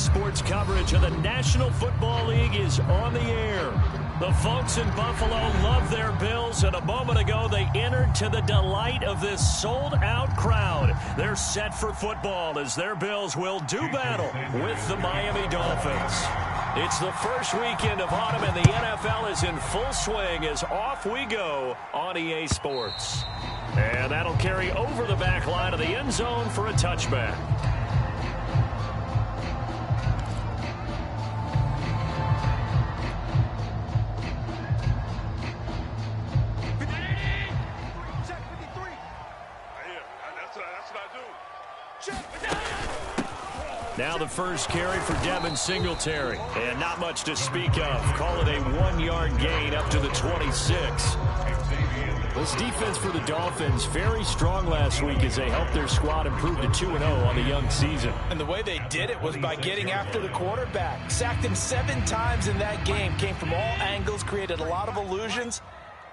Sports coverage of the National Football League is on the air. The folks in Buffalo love their Bills, and a moment ago they entered to the delight of this sold-out crowd. They're set for football as their Bills will do battle with the Miami Dolphins. It's the first weekend of autumn, and the NFL is in full swing as off we go on EA Sports. And that'll carry over the back line of the end zone for a touchback. Now the first carry for Devin Singletary. And not much to speak of. Call it a 1-yard gain up to the 26. This defense for the Dolphins, very strong last week as they helped their squad improve to 2-0 on the young season. And the way they did it was by getting after the quarterback. Sacked him 7 times in that game. Came from all angles, created a lot of illusions,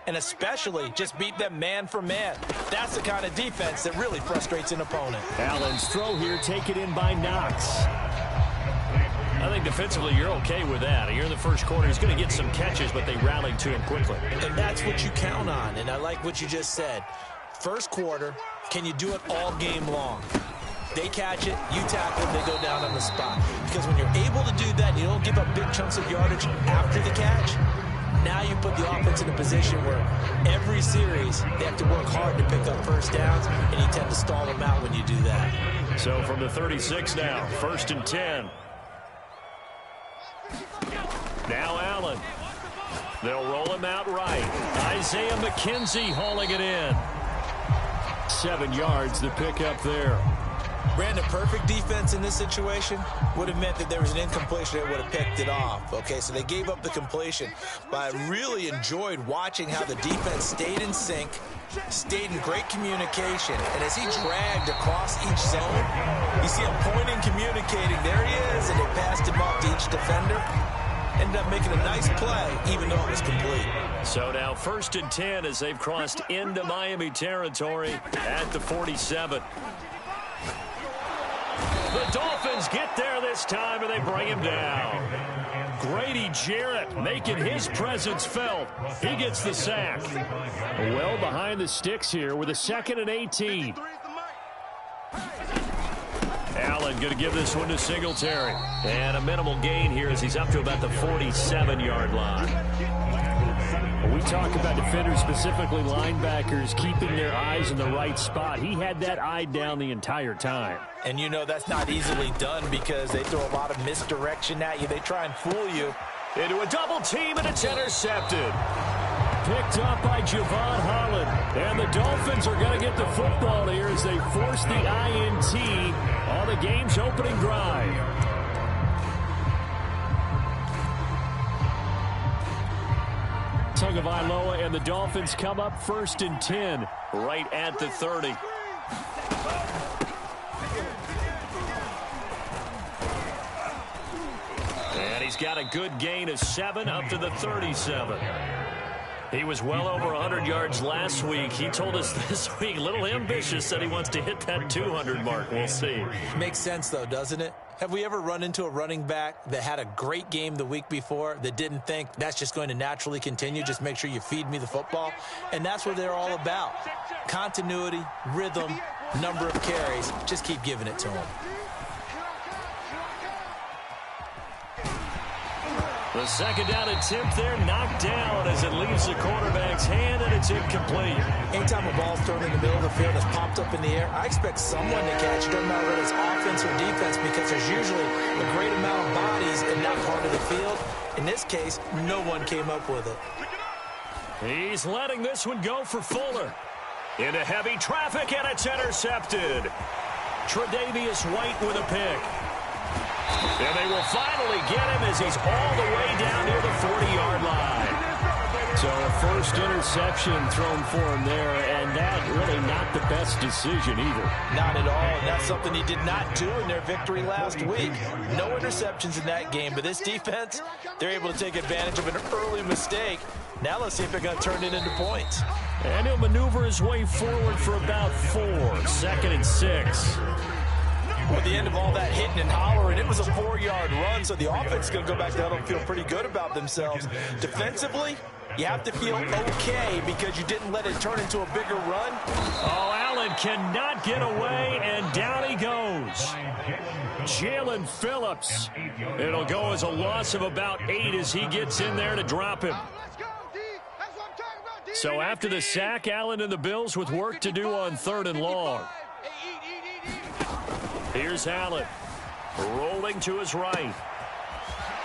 and especially just beat them man for man. That's the kind of defense that really frustrates an opponent. Allen's throw here taken in by Knox. I think defensively you're okay with that. Here in the first quarter, he's going to get some catches, but they rallied to him quickly. And that's what you count on, and I like what you just said. First quarter, can you do it all game long? They catch it, you tackle it, they go down on the spot. Because when you're able to do that, and you don't give up big chunks of yardage after the catch, now you put the offense in a position where every series they have to work hard to pick up first downs, and you tend to stall them out when you do that. So from the 36 now, 1st and 10. Now Allen. They'll roll him out right. Isaiah McKenzie hauling it in. 7 yards the pickup there. Brandon, perfect defense in this situation would have meant that there was an incompletion that would have picked it off. Okay, so they gave up the completion. But I really enjoyed watching how the defense stayed in sync, stayed in great communication. And as he dragged across each zone, you see him pointing, communicating. There he is, and they passed him off to each defender. Ended up making a nice play, even though it was complete. So now 1st and 10 as they've crossed into Miami territory at the 47. The Dolphins get there this time, and they bring him down. Grady Jarrett making his presence felt. He gets the sack. Well behind the sticks here with a 2nd and 18. Allen going to give this one to Singletary. And a minimal gain here as he's up to about the 47-yard line. When we talk about defenders, specifically linebackers, keeping their eyes in the right spot, he had that eye down the entire time. And you know that's not easily done because they throw a lot of misdirection at you. They try and fool you. Into a double team, and it's intercepted. Picked up by Javon Holland. And the Dolphins are going to get the football here as they force the INT on the game's opening drive. Tagovailoa and the Dolphins come up 1st and 10 right at the 30. And he's got a good gain of 7 up to the 37. He was well over 100 yards last week. He told us this week, a little ambitious, that he wants to hit that 200 mark. We'll see. Makes sense, though, doesn't it? Have we ever run into a running back that had a great game the week before that didn't think that's just going to naturally continue? Just make sure you feed me the football. And that's what they're all about. Continuity, rhythm, number of carries. Just keep giving it to them. The second down attempt there knocked down as it leaves the quarterback's hand, and it's incomplete. Anytime a ball's thrown in the middle of the field that's popped up in the air, I expect someone to catch it. Doesn't matter whether it's offense or defense because there's usually a great amount of bodies in that part of the field. In this case, no one came up with it. He's letting this one go for Fuller. Into heavy traffic, and it's intercepted. Tre'Davious White with a pick. And they will finally get him as he's all the way down near the 40-yard line. So a first interception thrown for him there, and that really not the best decision either. Not at all, and that's something he did not do in their victory last week. No interceptions in that game, but this defense, they're able to take advantage of an early mistake. Now let's see if they're going to turn it into points. And he'll maneuver his way forward for about 4. 2nd and 6. Well, at the end of all that hitting and hollering, it was a 4-yard run, so the offense is going to go back down and feel pretty good about themselves. Defensively, you have to feel okay because you didn't let it turn into a bigger run. Oh, Allen cannot get away, and down he goes. Jalen Phillips. It'll go as a loss of about 8 as he gets in there to drop him. So after the sack, Allen and the Bills with work to do on 3rd and long. Here's Allen, rolling to his right.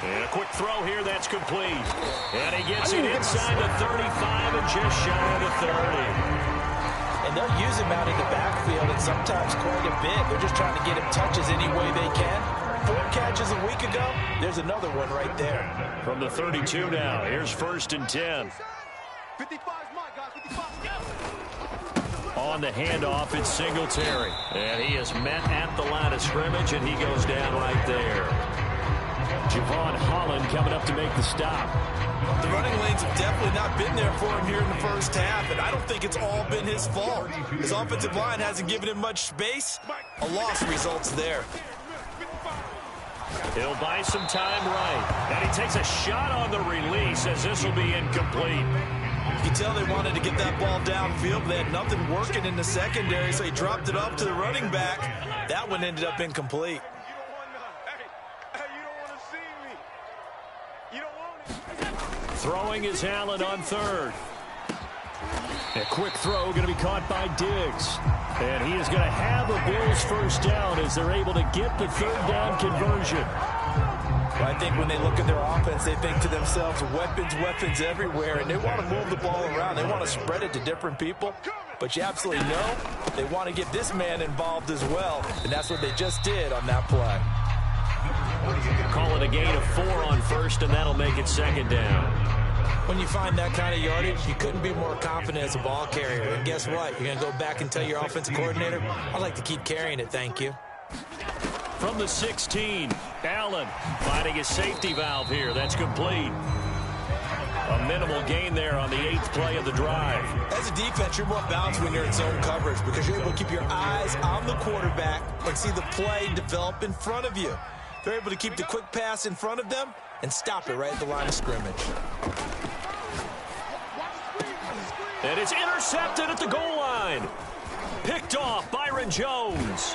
And a quick throw here that's complete. And he gets it inside the 35 and just shy of the 30. And they'll use him out in the backfield, and sometimes quite a bit. They're just trying to get him touches any way they can. 4 catches a week ago. There's another one right there. From the 32 now, here's 1st and 10. 55 is mine, guys. 55. On the handoff, it's Singletary. And he is met at the line of scrimmage, and he goes down right there. Javon Holland coming up to make the stop. The running lanes have definitely not been there for him here in the first half, and I don't think it's all been his fault. His offensive line hasn't given him much space. A loss results there. He'll buy some time right. And he takes a shot on the release as this will be incomplete. You can tell they wanted to get that ball downfield, but they had nothing working in the secondary, so he dropped it off to the running back. That one ended up incomplete. Throwing is Allen on 3rd. A quick throw going to be caught by Diggs. And he is going to have a Bills first down as they're able to get the 3rd down conversion. Well, I think when they look at their offense, they think to themselves, weapons everywhere, and they want to move the ball around. They want to spread it to different people. But you absolutely know they want to get this man involved as well, and that's what they just did on that play. Call it a gain of 4 on 1st, and that'll make it 2nd down. When you find that kind of yardage, you couldn't be more confident as a ball carrier. And guess what? You're going to go back and tell your offensive coordinator, I'd like to keep carrying it, thank you. From the 16, Allen finding his safety valve here. That's complete. A minimal gain there on the 8th play of the drive. As a defense, you're more balanced when you're in zone coverage because you're able to keep your eyes on the quarterback and see the play develop in front of you. They're able to keep the quick pass in front of them and stop it right at the line of scrimmage. And it's intercepted at the goal line. Picked off Byron Jones.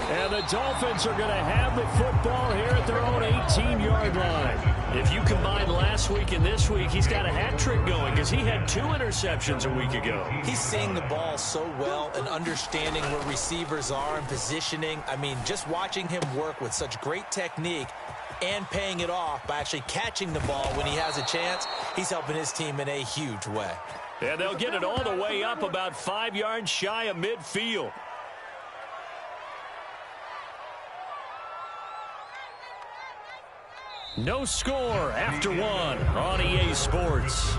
And the Dolphins are going to have the football here at their own 18-yard line. If you combine last week and this week, he's got a hat trick going because he had 2 interceptions a week ago. He's seeing the ball so well and understanding where receivers are and positioning. I mean, just watching him work with such great technique and paying it off by actually catching the ball when he has a chance, he's helping his team in a huge way. And they'll get it all the way up about 5 yards shy of midfield. No score after 1 on EA Sports.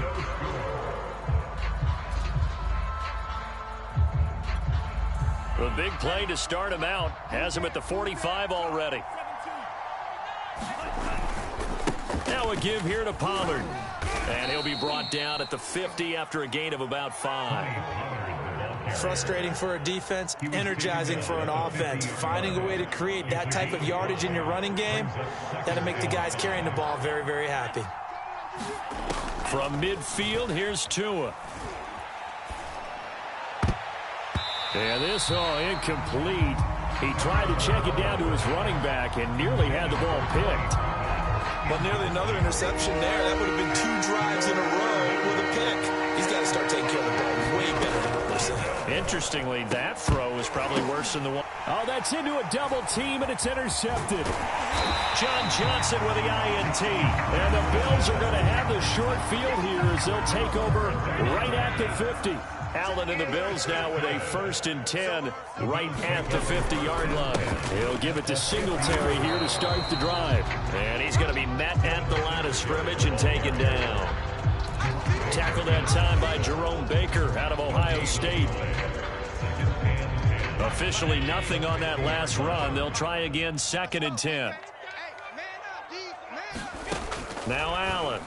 The big play to start him out has him at the 45 already. Now a give here to Pollard. And he'll be brought down at the 50 after a gain of about 5. Frustrating for a defense, energizing for an offense. Finding a way to create that type of yardage in your running game, that'll make the guys carrying the ball very, very happy. From midfield, here's Tua. And this, incomplete. He tried to check it down to his running back and nearly had the ball picked. But nearly another interception there. That would have been 2 drives in a row with a pick. He's got to start taking care of the ball way better than what we're seeing. Interestingly, that throw is probably worse than the one. Oh, that's into a double team, and it's intercepted. John Johnson with the INT. And the Bills are going to have the short field here as they'll take over right at the 50. Allen and the Bills now with a 1st and 10 right at the 50-yard line. He'll give it to Singletary here to start the drive. And he's going to be met at the line of scrimmage and taken down. Tackled that time by Jerome Baker out of Ohio State. Officially nothing on that last run. They'll try again 2nd and 10. Now Allen.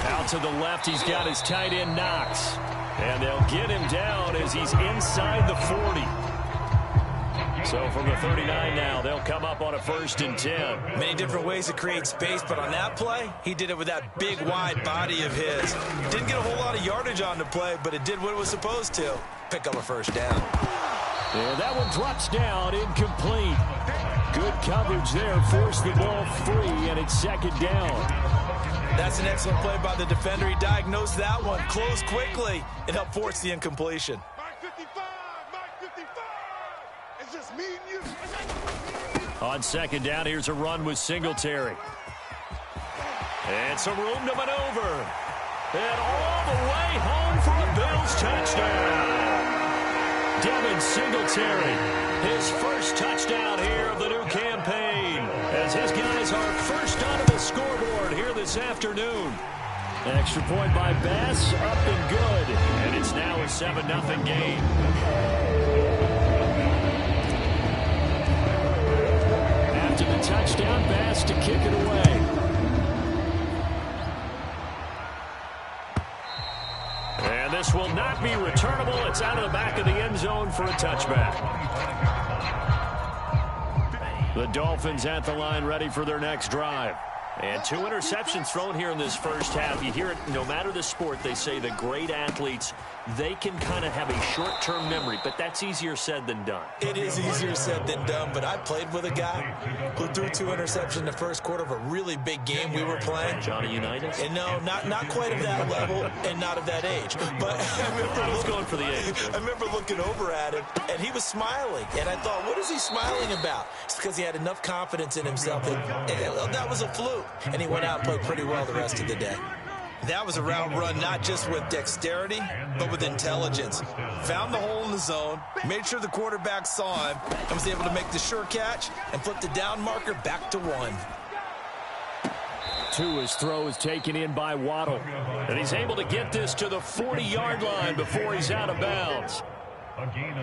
Out to the left, he's got his tight end Knox. And they'll get him down as he's inside the 40. So from the 39 now, they'll come up on a 1st and 10. Many different ways to create space, but on that play, he did it with that big, wide body of his. Didn't get a whole lot of yardage on the play, but it did what it was supposed to. Pick up a 1st down. And that one drops down, incomplete. Good coverage there, forced the ball free, and it's 2nd down. That's an excellent play by the defender. He diagnosed that one, closed quickly, and helped force the incompletion. Mark 55, Mark 55. It's just me and you. On 2nd down, here's a run with Singletary. And some room to maneuver. And all the way home for a Bills touchdown. Devin Singletary, his 1st touchdown here of the new campaign, as his guys are first onto the scoreboard here this afternoon. Extra point by Bass, up and good, and it's now a 7-0 game. After the touchdown, Bass to kick it away. And this will not be returnable. It's out of the back of the end zone for a touchback. The Dolphins at the line, ready for their next drive. And 2 interceptions thrown here in this first half. You hear it, no matter the sport, they say the great athletes, they can kind of have a short-term memory, but that's easier said than done. It is easier said than done, but I played with a guy who threw 2 interceptions in the first quarter of a really big game we were playing. Johnny Unitas? And no, not quite of that level and not of that age. But I was going for the age. I remember looking over at him, and he was smiling. And I thought, what is he smiling about? It's because he had enough confidence in himself that was a fluke. And he went out and played pretty well the rest of the day. That was a route run not just with dexterity, but with intelligence. Found the hole in the zone, made sure the quarterback saw him, and was able to make the sure catch and flip the down marker back to 1. Tua's throw is taken in by Waddle. And he's able to get this to the 40-yard line before he's out of bounds.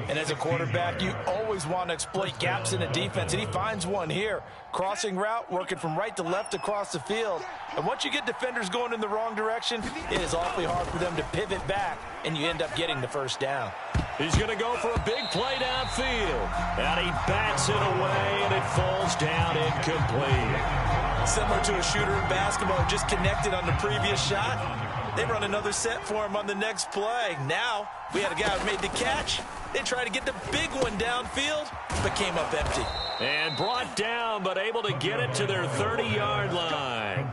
And as a quarterback, you always want to exploit gaps in a defense, and he finds one here. Crossing route, working from right to left across the field. And once you get defenders going in the wrong direction, it is awfully hard for them to pivot back, and you end up getting the 1st down. He's going to go for a big play downfield. And he bats it away, and it falls down incomplete. Similar to a shooter in basketball who just connected on the previous shot. They run another set for him on the next play. Now, we had a guy who made the catch. They tried to get the big one downfield, but came up empty. And brought down, but able to get it to their 30-yard line.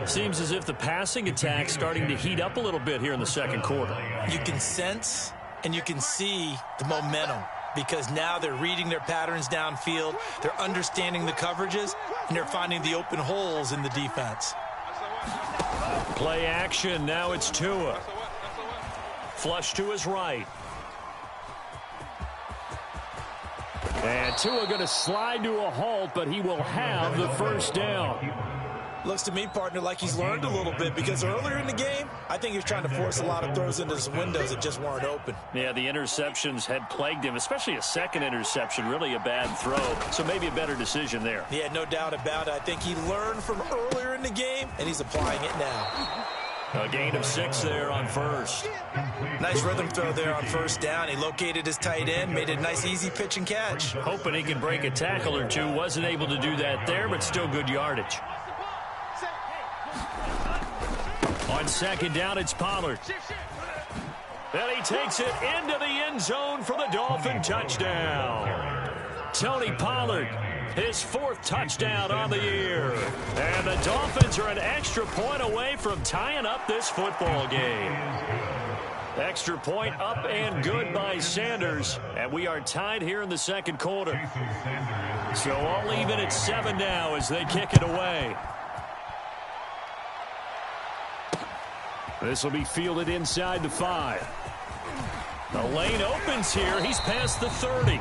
Seems as if the passing attack's starting to heat up a little bit here in the second quarter. You can sense and you can see the momentum, because now they're reading their patterns downfield, they're understanding the coverages, and they're finding the open holes in the defense. Play action, now it's Tua. Flush to his right. And Tua going to slide to a halt, but he will have the 1st down. Looks to me, partner, like he's learned a little bit, because earlier in the game, I think he was trying to force a lot of throws into some windows that just weren't open. Yeah, the interceptions had plagued him, especially a second interception, really a bad throw. So maybe a better decision there. Yeah, no doubt about it. I think he learned from earlier in the game, and he's applying it now. A gain of 6 there on 1st. Nice rhythm throw there on 1st down. He located his tight end, made a nice easy pitch and catch. Hoping he can break a tackle or two. Wasn't able to do that there, but still good yardage. On 2nd down, it's Pollard. And he takes it into the end zone for the Dolphin touchdown. Tony Pollard, his 4th touchdown on the year. And the Dolphins are an extra point away from tying up this football game. Extra point up and good by Sanders. And we are tied here in the second quarter. So all even at 7 now as they kick it away. This will be fielded inside the 5. The lane opens here. He's past the 30.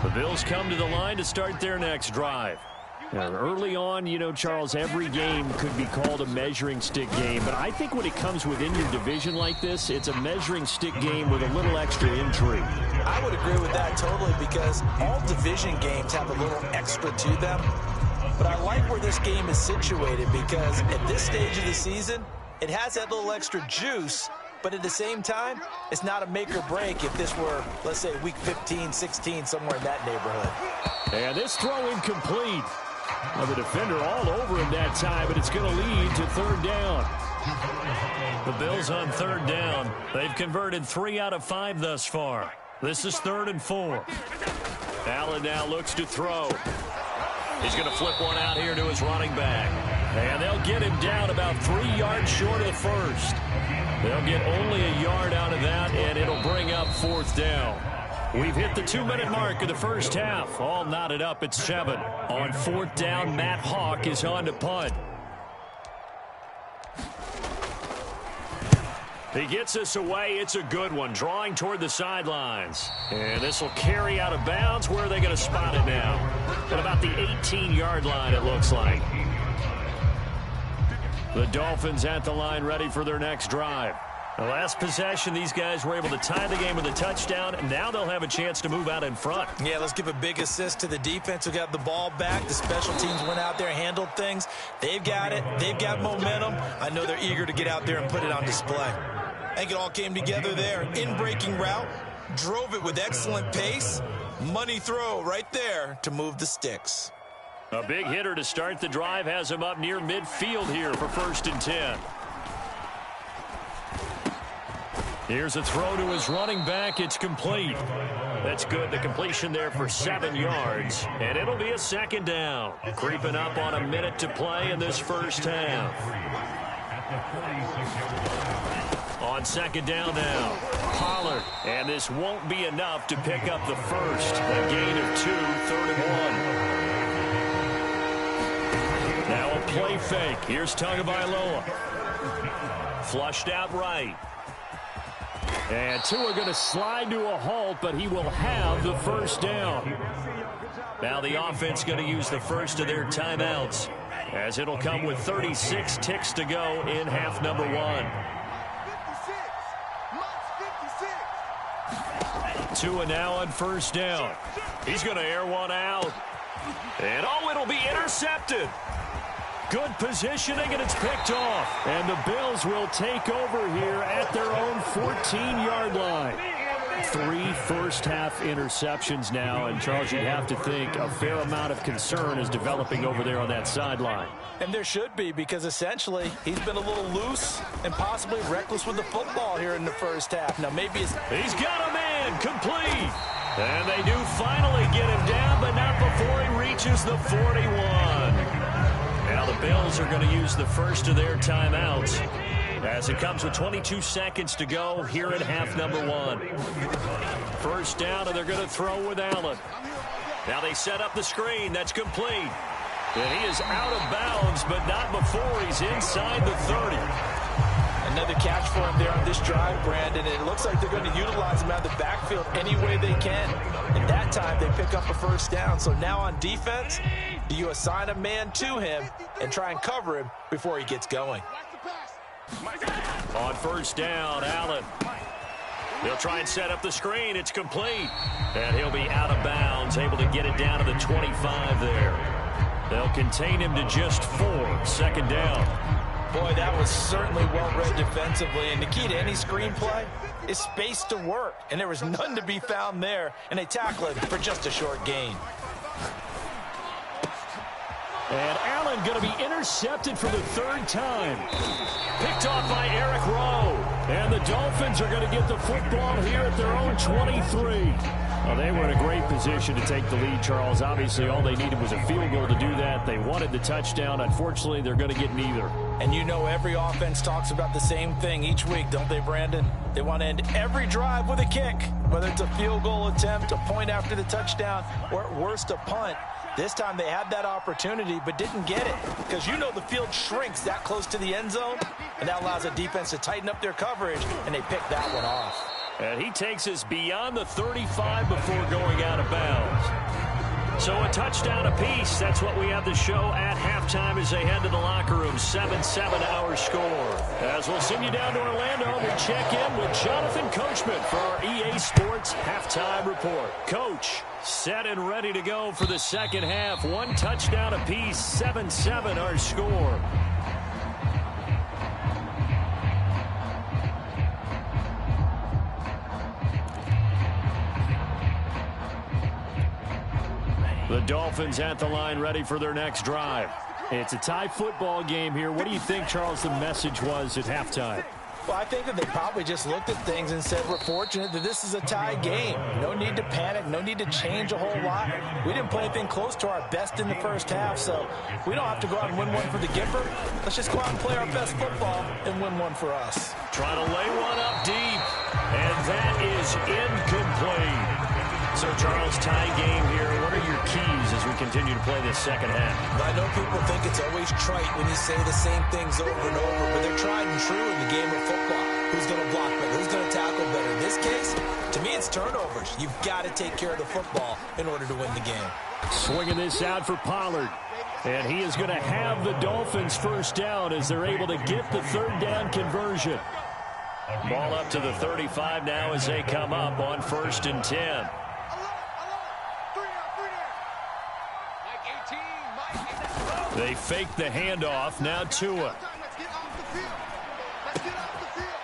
The Bills come to the line to start their next drive. Now, early on, you know, Charles, every game could be called a measuring stick game. But I think when it comes within your division like this, it's a measuring stick game with a little extra intrigue. I would agree with that totally, because all division games have a little extra to them. But I like where this game is situated because at this stage of the season, it has that little extra juice, but at the same time, it's not a make or break if this were, let's say, week 15, 16, somewhere in that neighborhood. And this throw incomplete. Well, the defender all over him that time, but it's going to lead to third down. The Bills on third down. They've converted 3 out of 5 thus far. This is 3rd and 4. Allen now looks to throw. He's going to flip one out here to his running back. And they'll get him down about 3 yards short of the first. They'll get only a yard out of that, and it'll bring up 4th down. We've hit the 2-minute mark of the first half. All knotted up at 7. On 4th down, Matt Hawk is on to punt. He gets us away. It's a good one, drawing toward the sidelines. And this will carry out of bounds. Where are they going to spot it now? At about the 18-yard line, it looks like. The Dolphins at the line, ready for their next drive. The last possession, these guys were able to tie the game with a touchdown, and now they'll have a chance to move out in front. Yeah, let's give a big assist to the defense who got the ball back. The special teams went out there, handled things. They've got it. They've got momentum. I know they're eager to get out there and put it on display. I think it all came together there. In-breaking route, drove it with excellent pace. Money throw right there to move the sticks. A big hitter to start the drive has him up near midfield here for 1st and 10. Here's a throw to his running back. It's complete. That's good. The completion there for 7 yards. And it'll be a 2nd down. Creeping up on a minute to play in this first half. On 2nd down now, Pollard. And this won't be enough to pick up the first. A gain of 2, 3rd and 1. Now a play fake. Here's Tagovailoa. Flushed out right. And 2 are going to slide to a halt, but he will have the first down. Now the offense going to use the first of their timeouts, as it'll come with 36 ticks to go in half number 1. 2 now on 1st down. He's going to air one out. And it'll be intercepted. Good positioning, and it's picked off. And the Bills will take over here at their own 14-yard line. 3 first-half interceptions now, and Charles, you'd have to think a fair amount of concern is developing over there on that sideline. And there should be, because essentially he's been a little loose and possibly reckless with the football here in the first half. Now maybe he's got a man complete. And they do finally get him down, but not before he reaches the 41. Now the Bills are going to use the first of their timeouts as it comes with 22 seconds to go here in half number 1. 1st down, and they're going to throw with Allen. Now they set up the screen. That's complete. And he is out of bounds, but not before he's inside the 30. Another catch for him there on this drive, Brandon. And it looks like they're going to utilize him out of the backfield any way they can. And that time they pick up a 1st down. So now on defense, do you assign a man to him and try and cover him before he gets going? On 1st down, Allen. He'll try and set up the screen. It's complete. And he'll be out of bounds, able to get it down to the 25 there. They'll contain him to just 4. 2nd down. Boy, that was certainly well-read defensively. And the key to any screenplay is space to work. And there was none to be found there. And they tackle it for just a short gain. And Allen going to be intercepted for the 3rd time. Picked off by Eric Rowe. And the Dolphins are going to get the football here at their own 23. Well, they were in a great position to take the lead, Charles. Obviously, all they needed was a field goal to do that. They wanted the touchdown. Unfortunately, they're going to get neither. And you know every offense talks about the same thing each week, don't they, Brandon? They want to end every drive with a kick, whether it's a field goal attempt, a point after the touchdown, or at worst, a punt. This time they had that opportunity but didn't get it, because you know the field shrinks that close to the end zone, and that allows the defense to tighten up their coverage, and they pick that one off. And he takes us beyond the 35 before going out of bounds. So a touchdown apiece. That's what we have the show at halftime as they head to the locker room. 7-7 our score. As we'll send you down to Orlando, we'll check in with Jonathan Coachman for our EA Sports Halftime Report. Coach, set and ready to go for the second half. One touchdown apiece. 7-7 our score. The Dolphins at the line ready for their next drive. It's a tie football game here. What do you think, Charles, the message was at halftime? Well, I think that they probably just looked at things and said, we're fortunate that this is a tie game. No need to panic. No need to change a whole lot. We didn't play anything close to our best in the first half, so we don't have to go out and win one for the Gipper. Let's just go out and play our best football and win one for us. Trying to lay one up deep, and that is incomplete. So, Charles, tie game here. What are your keys as we continue to play this second half? I know people think it's always trite when you say the same things over and over, but they're tried and true in the game of football. Who's going to block better? Who's going to tackle better? In this case, to me, it's turnovers. You've got to take care of the football in order to win the game. Swinging this out for Pollard. And he is going to have the Dolphins first down as they're able to get the third down conversion. Ball up to the 35 now as they come up on 1st and 10. They fake the handoff. Now Tua.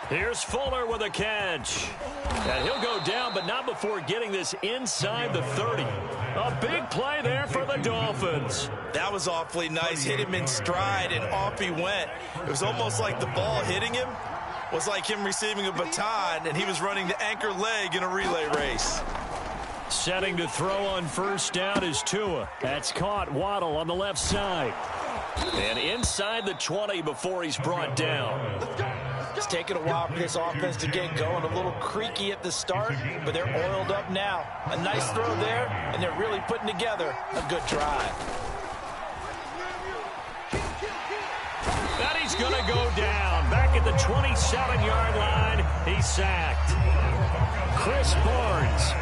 Here's Fuller with a catch. And he'll go down, but not before getting this inside the 30. A big play there for the Dolphins. That was awfully nice. Hit him in stride, and off he went. It was almost like the ball hitting him was like him receiving a baton, and he was running the anchor leg in a relay race. Setting to throw on first down is Tua. That's caught. Waddle on the left side. And inside the 20 before he's brought down. It's taken a while for this offense to get going. A little creaky at the start, but they're oiled up now. A nice throw there, and they're really putting together a good drive. And he's going to go down. Back at the 27-yard line, he's sacked. Chris Barnes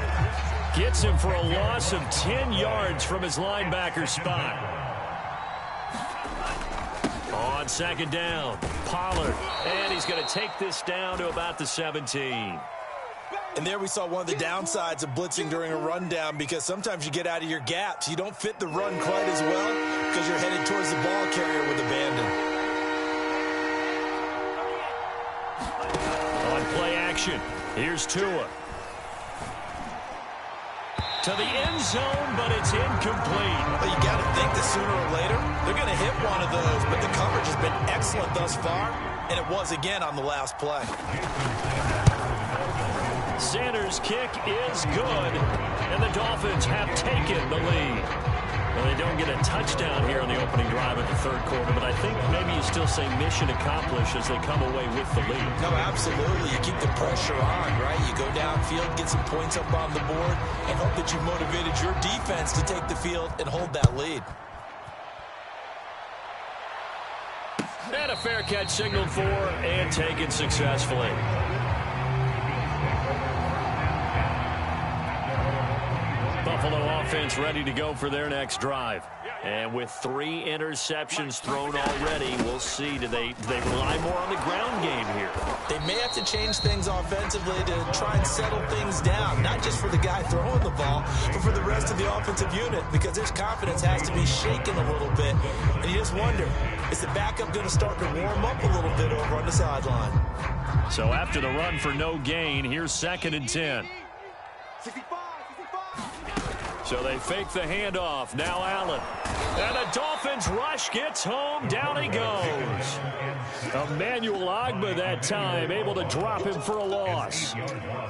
gets him for a loss of 10 yards from his linebacker spot. On second down, Pollard. And he's going to take this down to about the 17. And there we saw one of the downsides of blitzing during a rundown, because sometimes you get out of your gaps. You don't fit the run quite as well because you're headed towards the ball carrier with abandon. On play action, here's Tua. To the end zone, but it's incomplete. Well, you got to think that sooner or later they're going to hit one of those, but the coverage has been excellent thus far, and it was again on the last play. Sanders' kick is good, and the Dolphins have taken the lead. Well, they don't get a touchdown here on the opening drive of the third quarter, but I think maybe you still say mission accomplished as they come away with the lead. No, absolutely. You keep the pressure on, right? You go downfield, get some points up on the board, and hope that you motivated your defense to take the field and hold that lead. And a fair catch signaled for and taken successfully. Buffalo offense ready to go for their next drive. And with 3 interceptions thrown already, we'll see. Do they rely more on the ground game here? They may have to change things offensively to try and settle things down, not just for the guy throwing the ball, but for the rest of the offensive unit, because his confidence has to be shaken a little bit. And you just wonder, is the backup going to start to warm up a little bit over on the sideline? So after the run for no gain, here's 2nd and 10. So they fake the handoff. Now Allen. And the Dolphins rush gets home. Down he goes. Emmanuel Ogbah that time able to drop him for a loss.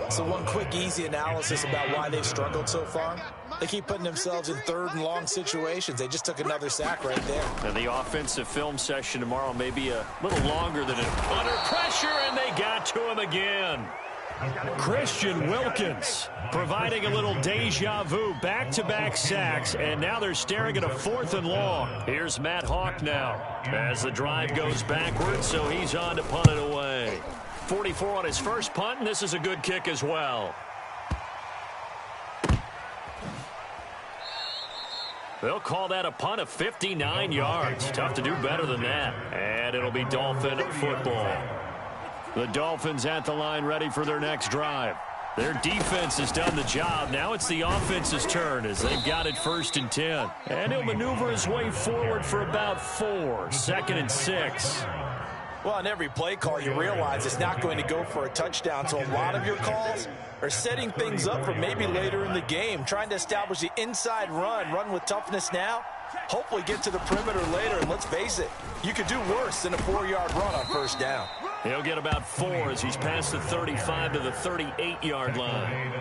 So one quick, easy analysis about why they've struggled so far. They keep putting themselves in 3rd and long situations. They just took another sack right there. And the offensive film session tomorrow may be a little longer than it. Under pressure, and they got to him again. Christian Wilkins providing a little deja vu, back-to-back sacks, and now they're staring at a 4th and long. Here's Matt Hawk now as the drive goes backwards, so he's on to punt it away. 44 on his first punt, and this is a good kick as well. They'll call that a punt of 59 yards. Tough to do better than that. And it'll be Dolphin football. The Dolphins at the line ready for their next drive. Their defense has done the job. Now it's the offense's turn as they've got it 1st and 10. And he'll maneuver his way forward for about 4. 2nd and 6. Well, on every play call, you realize it's not going to go for a touchdown. So a lot of your calls are setting things up for maybe later in the game, trying to establish the inside run with toughness now, hopefully get to the perimeter later. And let's face it, you could do worse than a 4-yard run on 1st down. He'll get about 4 as he's past the 35 to the 38-yard line.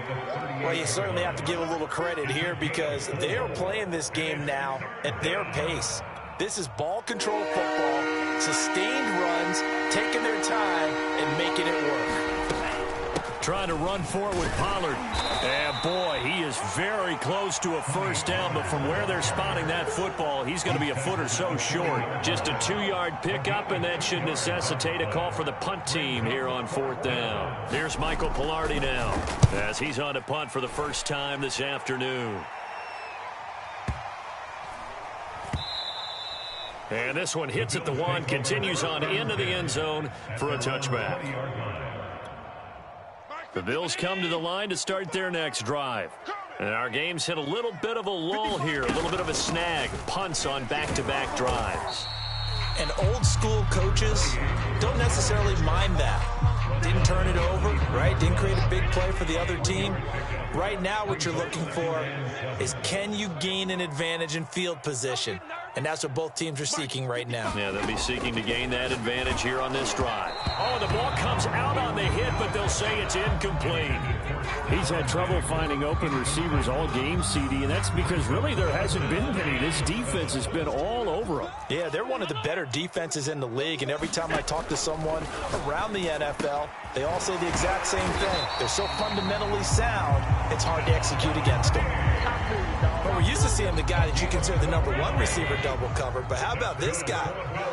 Well, you certainly have to give a little credit here because they are playing this game now at their pace. This is ball control football, sustained runs, taking their time and making it work. Trying to run for it with Pollard. And boy, he is very close to a 1st down, but from where they're spotting that football, he's going to be a foot or so short. Just a 2-yard pickup, and that should necessitate a call for the punt team here on 4th down. Here's Michael Pilardi now as he's on to punt for the first time this afternoon. And this one hits at the 1, continues on into the end zone for a touchback. The Bills come to the line to start their next drive. And our game's hit a little bit of a lull here, a little bit of a snag. Punts on back-to-back drives. And old school coaches don't necessarily mind that. Didn't turn it over, right? Didn't create a big play for the other team. Right now what you're looking for is can you gain an advantage in field position? And that's what both teams are seeking right now. Yeah, they'll be seeking to gain that advantage here on this drive. Oh, the ball comes out on the hit, but they'll say it's incomplete. He's had trouble finding open receivers all game, CD, and that's because really there hasn't been many. This defense has been all over them. Yeah, they're one of the better defenses in the league, and every time I talk to someone around the NFL, they all say the exact same thing. They're so fundamentally sound, it's hard to execute against them. But we're used to seeing the guy that you consider the #1 receiver double covered, but how about this guy?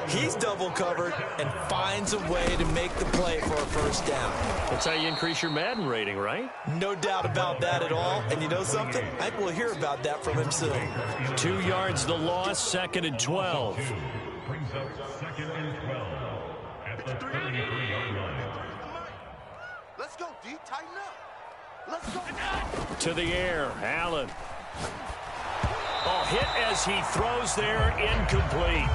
He's double covered and finds a way to make the play for a 1st down. That's how you increase your Madden rating, right? No doubt about that at all. And you know something? I think we'll hear about that from him soon. 2 yards the loss, 2nd and 12. Let's go, D. Tighten up. Let's go. To the air, Allen. Oh, hit as he throws there, incomplete.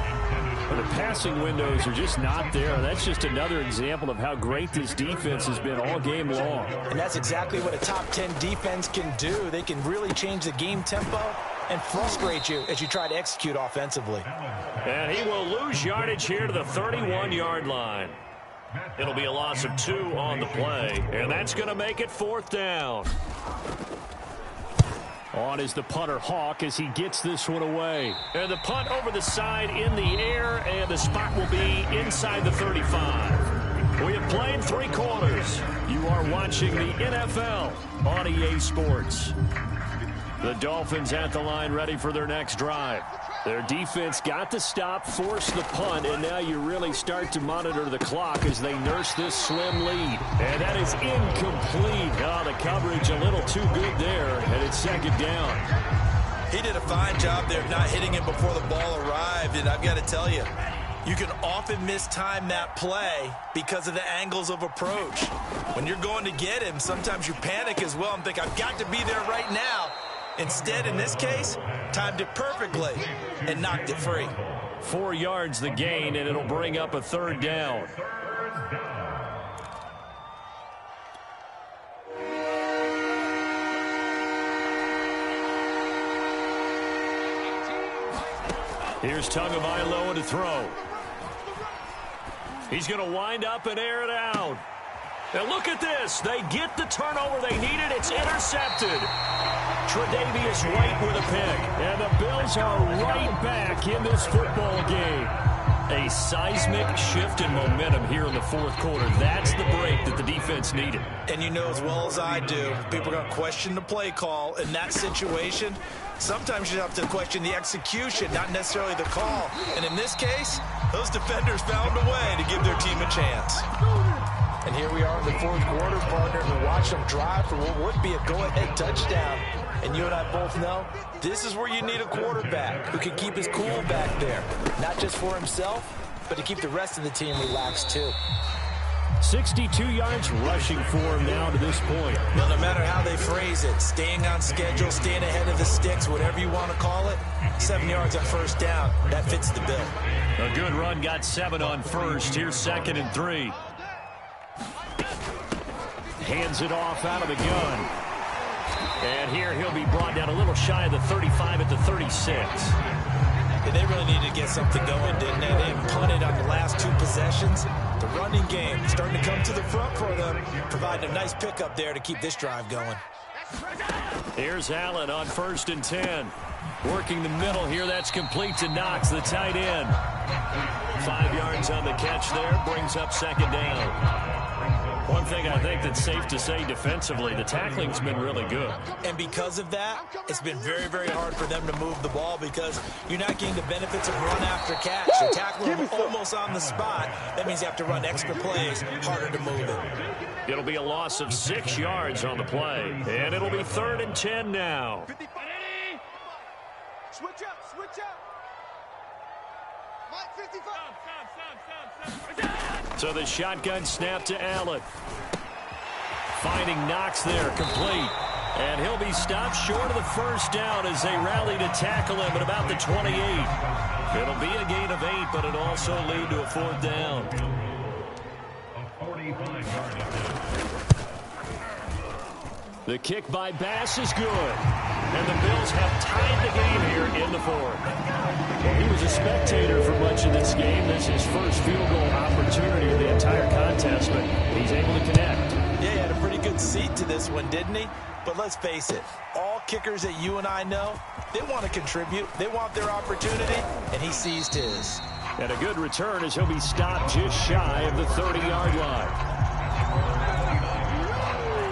But the passing windows are just not there. That's just another example of how great this defense has been all game long. And that's exactly what a top 10 defense can do. They can really change the game tempo and frustrate you as you try to execute offensively. And he will lose yardage here to the 31-yard line. It'll be a loss of 2 on the play, and that's going to make it 4th down. On is the punter, Hawk, as he gets this one away. And the punt over the side in the air, and the spot will be inside the 35. We have played 3 quarters. You are watching the NFL on EA Sports. The Dolphins at the line ready for their next drive. Their defense got the stop, forced the punt, and now you really start to monitor the clock as they nurse this slim lead. And that is incomplete. Oh, the coverage a little too good there, and it's 2nd down. He did a fine job there of not hitting him before the ball arrived, and I've got to tell you, you can often mistime that play because of the angles of approach. When you're going to get him, sometimes you panic as well and think, I've got to be there right now. Instead, in this case, timed it perfectly and knocked it free. 4 yards the gain, and it'll bring up a 3rd down. Here's Tagovailoa to throw. He's going to wind up and air it out. And look at this. They get the turnover they needed. It's intercepted. Tre'Davious White with a pick. And the Bills are right back in this football game. A seismic shift in momentum here in the 4th quarter. That's the break that the defense needed. And you know as well as I do, people are going to question the play call in that situation. Sometimes you have to question the execution, not necessarily the call. And in this case, those defenders found a way to give their team a chance. And here we are in the 4th quarter, partner, and watch them drive for what would be a go-ahead touchdown. And you and I both know this is where you need a quarterback who can keep his cool back there. Not just for himself, but to keep the rest of the team relaxed too. 62 yards rushing for him now to this point. Well, no matter how they phrase it, staying on schedule, staying ahead of the sticks, whatever you want to call it, 7 yards on first down, that fits the bill. A good run got 7 on first. Here's 2nd and 3. Hands it off out of the gun. And here he'll be brought down a little shy of the 35 at the 36. They really needed to get something going, didn't they? They haven't punted on the last 2 possessions. The running game starting to come to the front for them, providing a nice pickup there to keep this drive going. Here's Allen on 1st and 10. Working the middle here. That's complete to Knox, the tight end. 5 yards on the catch there. Brings up 2nd down. One thing I think that's safe to say defensively, the tackling's been really good. And because of that, it's been very, very hard for them to move the ball because you're not getting the benefits of run after catch. You're tackling them almost on the spot. That means you have to run extra plays, harder to move it. It'll be a loss of 6 yards on the play. And it'll be 3rd and 10 now. Switch up, switch up. Mike 55. So the shotgun snap to Allen. Finding Knox there, complete. And he'll be stopped short of the first down as they rally to tackle him at about the 28. It'll be a gain of 8, but it'll also lead to a 4th down. The kick by Bass is good. And the Bills have tied the game here in the 4th. Well, he was a spectator for much of this game. This is his first field goal opportunity of the entire contest, but he's able to connect. Yeah, he had a pretty good seat to this one, didn't he? But let's face it, all kickers that you and I know, they want to contribute. They want their opportunity, and he seized his. And a good return as he'll be stopped just shy of the 30-yard line.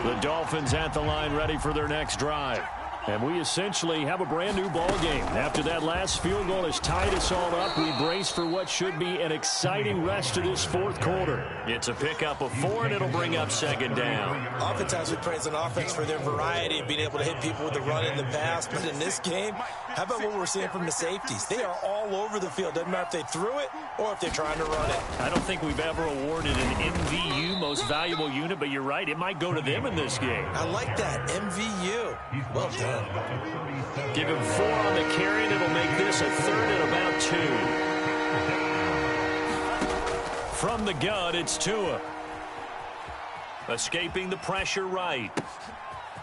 The Dolphins at the line ready for their next drive. And we essentially have a brand new ball game. After that last field goal has tied us all up, we brace for what should be an exciting rest of this 4th quarter. It's a pickup of 4, and it'll bring up 2nd down. Oftentimes we praise an offense for their variety of being able to hit people with the run in the pass. But in this game, how about what we're seeing from the safeties? They are all over the field. Doesn't matter if they threw it or if they're trying to run it. I don't think we've ever awarded an MVU, most valuable unit, but you're right. It might go to them in this game. I like that. MVU. Well done. Give him 4 on the carry, and it'll make this a 3rd and about 2. From the gun, it's Tua. Escaping the pressure right.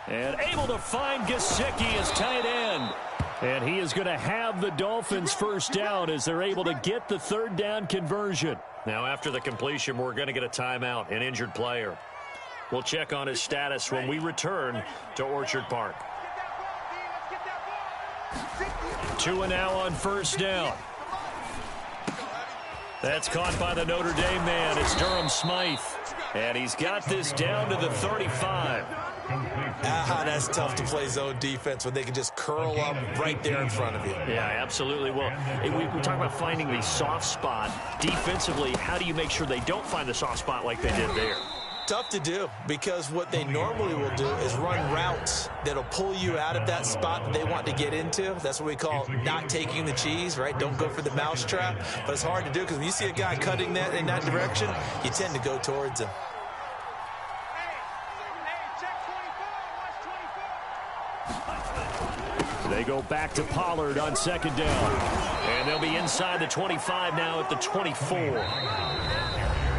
And able to find Gesicki as tight end. And he is going to have the Dolphins first down as they're able to get the 3rd down conversion. Now after the completion, we're going to get a timeout, an injured player. We'll check on his status when we return to Orchard Park. Tua now on first down. That's caught by the Notre Dame man. It's Durham Smythe. And he's got this down to the 35. That's tough to play zone defense when they can just curl up right there in front of you. Yeah, absolutely. Well, we talk about finding the soft spot. Defensively, how do you make sure they don't find the soft spot like they did there? Tough to do because what they normally will do is run routes that'll pull you out of that spot that they want to get into. That's what we call not taking the cheese, right? Don't go for the mousetrap. But it's hard to do because when you see a guy cutting that in that direction, you tend to go towards him. They go back to Pollard on 2nd down. And they'll be inside the 25 now at the 24.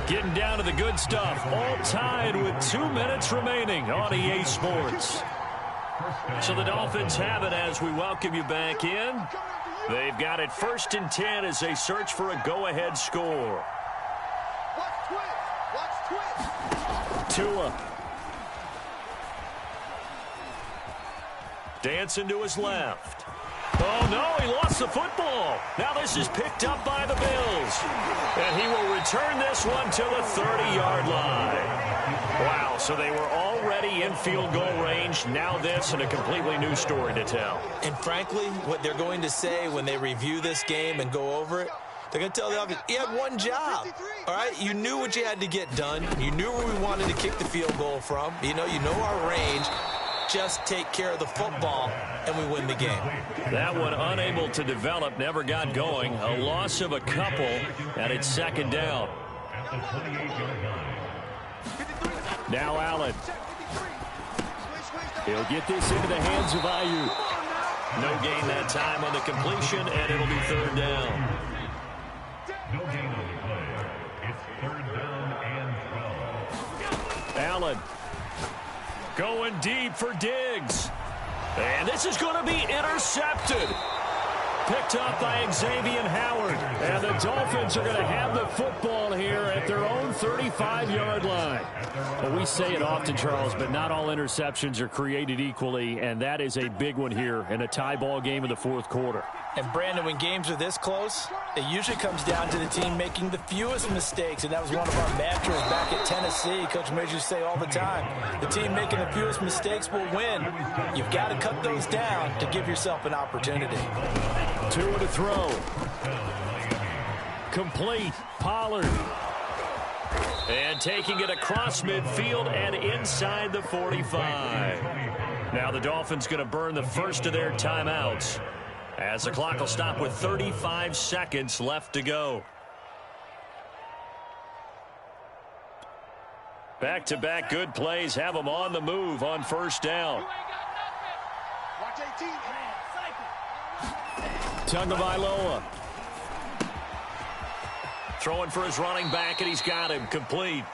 Getting down to the good stuff. All tied with 2 minutes remaining on EA Sports. So the Dolphins have it as we welcome you back in. They've got it 1st and 10 as they search for a go-ahead score. Tua. Dancing to his left. Oh, no, he lost the football. Now this is picked up by the Bills. And he will return this one to the 30-yard line. Wow, so they were already in field goal range. Now this and a completely new story to tell. And frankly, what they're going to say when they review this game and go over it, they're going to tell the offense, you had one job, all right? You knew what you had to get done. You knew where we wanted to kick the field goal from. You know our range. just take care of the football, and we win the game. That one unable to develop, never got going. A loss of a couple, and it's second down. Now Allen. He'll get this into the hands of Ayuk. No gain that time on the completion, and it'll be third down. No gain on the play. It's third down and 12. Allen going deep for Diggs. And this is going to be intercepted. Picked up by Xavier Howard. And the Dolphins are going to have the football here at their own 35-yard line. Well, we say it often, Charles, but not all interceptions are created equally, and that is a big one here in a tie ball game in the fourth quarter. And, Brandon, when games are this close, it usually comes down to the team making the fewest mistakes, and that was one of our mantras back at Tennessee. Coach Major used to say all the time, the team making the fewest mistakes will win. You've got to cut those down to give yourself an opportunity. Two to throw. Complete. Pollard. And taking it across midfield and inside the 45. Now the Dolphins going to burn the first of their timeouts, as the clock will stop with 35 seconds left to go. Back-to-back good plays have them on the move on first down. Watch 18. Tagovailoa. Throwing for his running back, and he's got him complete.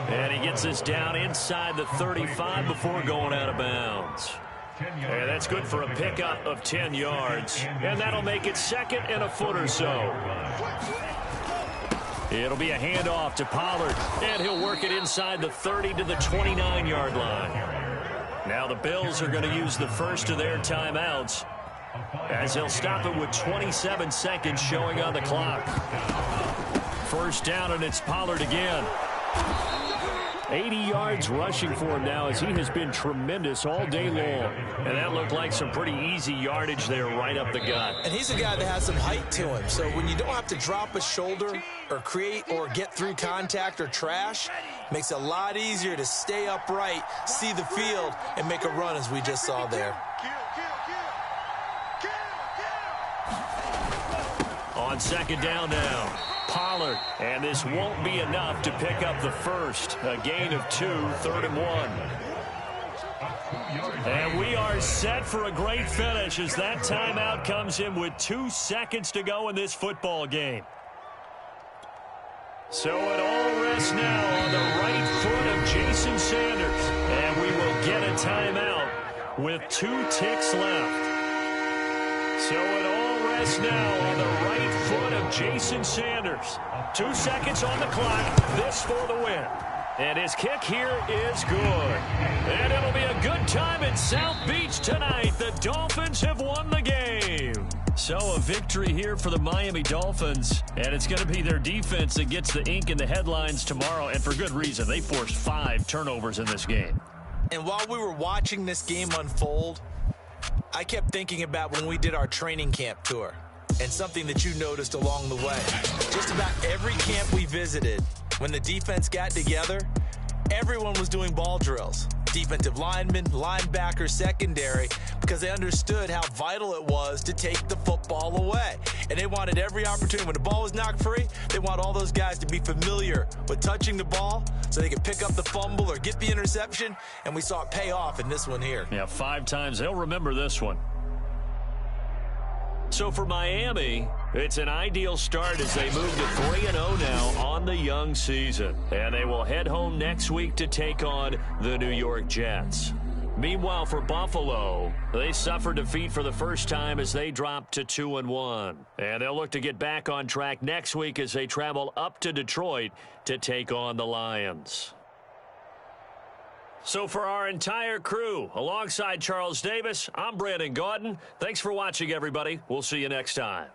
And he gets this down inside the 35 before going out of bounds. And that's good for a pickup of 10 yards. And that'll make it second and a foot or so. It'll be a handoff to Pollard, and he'll work it inside the 30 to the 29-yard line. Now the Bills are going to use the first of their timeouts, as they'll stop it with 27 seconds showing on the clock. First down, and it's Pollard again. 80 yards rushing for him now, as he has been tremendous all day long. And that looked like some pretty easy yardage there right up the gut. And he's a guy that has some height to him. So when you don't have to drop a shoulder or create or get through contact or trash, makes it a lot easier to stay upright, see the field, and make a run as we just saw there. On second down now, Pollard, and this won't be enough to pick up the first. A gain of 2, 3rd and 1. And we are set for a great finish as that timeout comes in with 2 seconds to go in this football game. So it all rests now on the right foot of Jason Sanders, and we will get a timeout with 2 ticks left. So it all rests now on the right foot of Jason Sanders. 2 seconds on the clock. This for the win. And his kick here is good. And it'll be a good time in South Beach tonight. The Dolphins have won the game. So a victory here for the Miami Dolphins. And it's going to be their defense that gets the ink in the headlines tomorrow. And for good reason. They forced 5 turnovers in this game. And while we were watching this game unfold, I kept thinking about when we did our training camp tour and something that you noticed along the way. Just about every camp we visited, when the defense got together, everyone was doing ball drills. Defensive linemen, linebackers, secondary, because they understood how vital it was to take the football away. And they wanted every opportunity. When the ball was knocked free, they want all those guys to be familiar with touching the ball so they could pick up the fumble or get the interception. And we saw it pay off in this one here. Yeah, 5 times. They'll remember this one. So for Miami, it's an ideal start as they move to 3-0 now on the young season. And they will head home next week to take on the New York Jets. Meanwhile, for Buffalo, they suffered defeat for the first time as they dropped to 2-1. And they'll look to get back on track next week as they travel up to Detroit to take on the Lions. So for our entire crew, alongside Charles Davis, I'm Brandon Gaudin. Thanks for watching, everybody. We'll see you next time.